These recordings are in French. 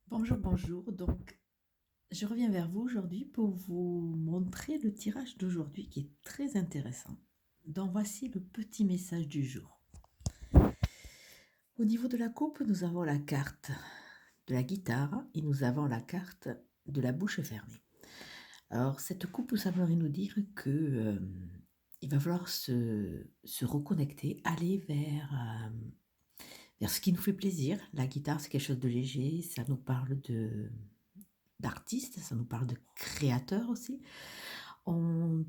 Bonjour, bonjour. Donc, je reviens vers vous aujourd'hui pour vous montrer le tirage d'aujourd'hui qui est très intéressant. Donc, voici le petit message du jour. Au niveau de la coupe, nous avons la carte de la guitare et nous avons la carte de la bouche fermée. Alors, cette coupe, ça voudrait nous dire que il va falloir se reconnecter, aller vers ce qui nous fait plaisir. La guitare, c'est quelque chose de léger, ça nous parle d'artistes, ça nous parle de créateurs aussi. On,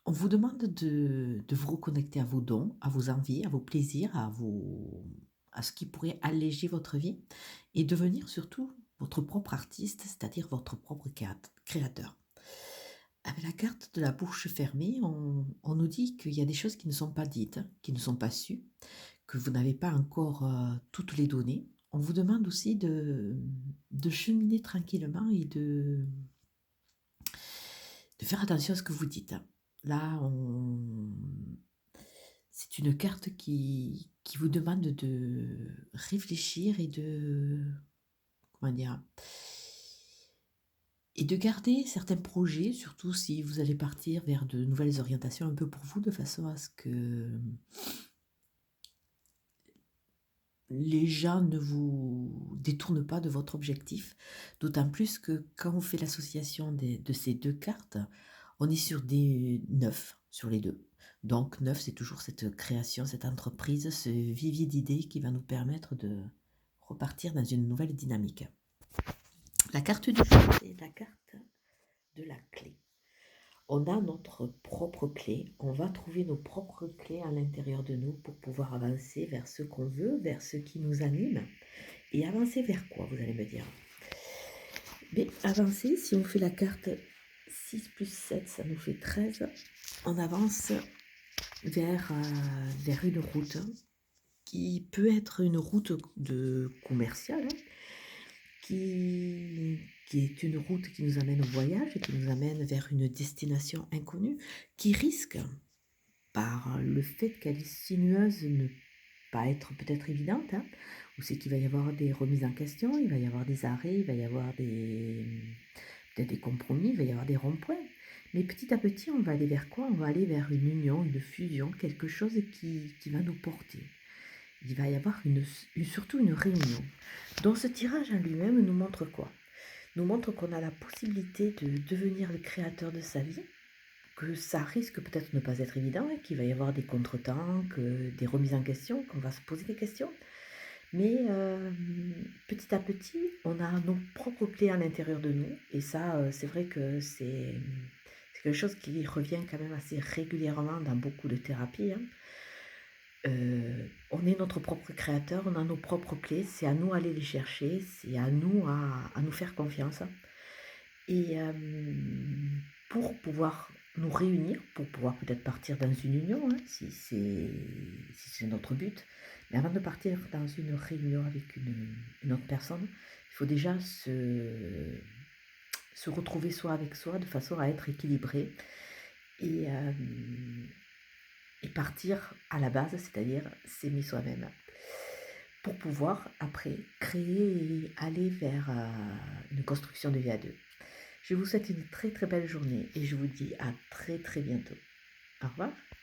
on vous demande de vous reconnecter à vos dons, à vos envies, à vos plaisirs, à ce qui pourrait alléger votre vie et devenir surtout votre propre artiste, c'est-à-dire votre propre créateur. Avec la carte de la bouche fermée, on nous dit qu'il y a des choses qui ne sont pas dites, qui ne sont pas sues, que vous n'avez pas encore toutes les données. On vous demande aussi de cheminer tranquillement et de faire attention à ce que vous dites. Là, c'est une carte qui vous demande de réfléchir et comment dire, et de garder certains projets, surtout si vous allez partir vers de nouvelles orientations un peu pour vous, de façon à ce que les gens ne vous détournent pas de votre objectif. D'autant plus que quand on fait l'association de ces deux cartes, on est sur des 9 sur les deux. Donc 9, c'est toujours cette création, cette entreprise, ce vivier d'idées qui va nous permettre de repartir dans une nouvelle dynamique. La carte du jour, c'est la carte de la clé. On a notre propre clé, on va trouver nos propres clés à l'intérieur de nous pour pouvoir avancer vers ce qu'on veut, vers ce qui nous anime. Et avancer vers quoi, vous allez me dire? Mais avancer, si on fait la carte 6 plus 7, ça nous fait 13. On avance vers une route qui peut être une route commerciale, qui est une route qui nous amène au voyage, qui nous amène vers une destination inconnue, qui risque, par le fait qu'elle est sinueuse, ne pas être peut-être évidente, où c'est qu'il va y avoir des remises en question, il va y avoir des arrêts, il va y avoir peut-être des compromis, il va y avoir des ronds-points. Mais petit à petit, on va aller vers quoi? On va aller vers une union, une fusion, quelque chose qui va nous porter. Il va y avoir surtout une réunion. Donc ce tirage en lui-même nous montre quoi? Nous montre qu'on a la possibilité de devenir le créateur de sa vie, que ça risque peut-être de ne pas être évident, qu'il va y avoir des contretemps, des remises en question, qu'on va se poser des questions. Mais petit à petit, on a nos propres clés à l'intérieur de nous. Et ça, c'est vrai que c'est quelque chose qui revient quand même assez régulièrement dans beaucoup de thérapies. On est notre propre créateur, on a nos propres clés, c'est à nous d'aller les chercher, c'est à nous à nous faire confiance. Et pour pouvoir nous réunir, pour pouvoir peut-être partir dans une union, si c'est notre but. Mais avant de partir dans une réunion avec une autre personne, il faut déjà se retrouver soi avec soi de façon à être équilibré et, et partir à la base, c'est-à-dire s'aimer soi-même. Pour pouvoir après créer et aller vers une construction de vie à deux. Je vous souhaite une très très belle journée et je vous dis à très très bientôt. Au revoir.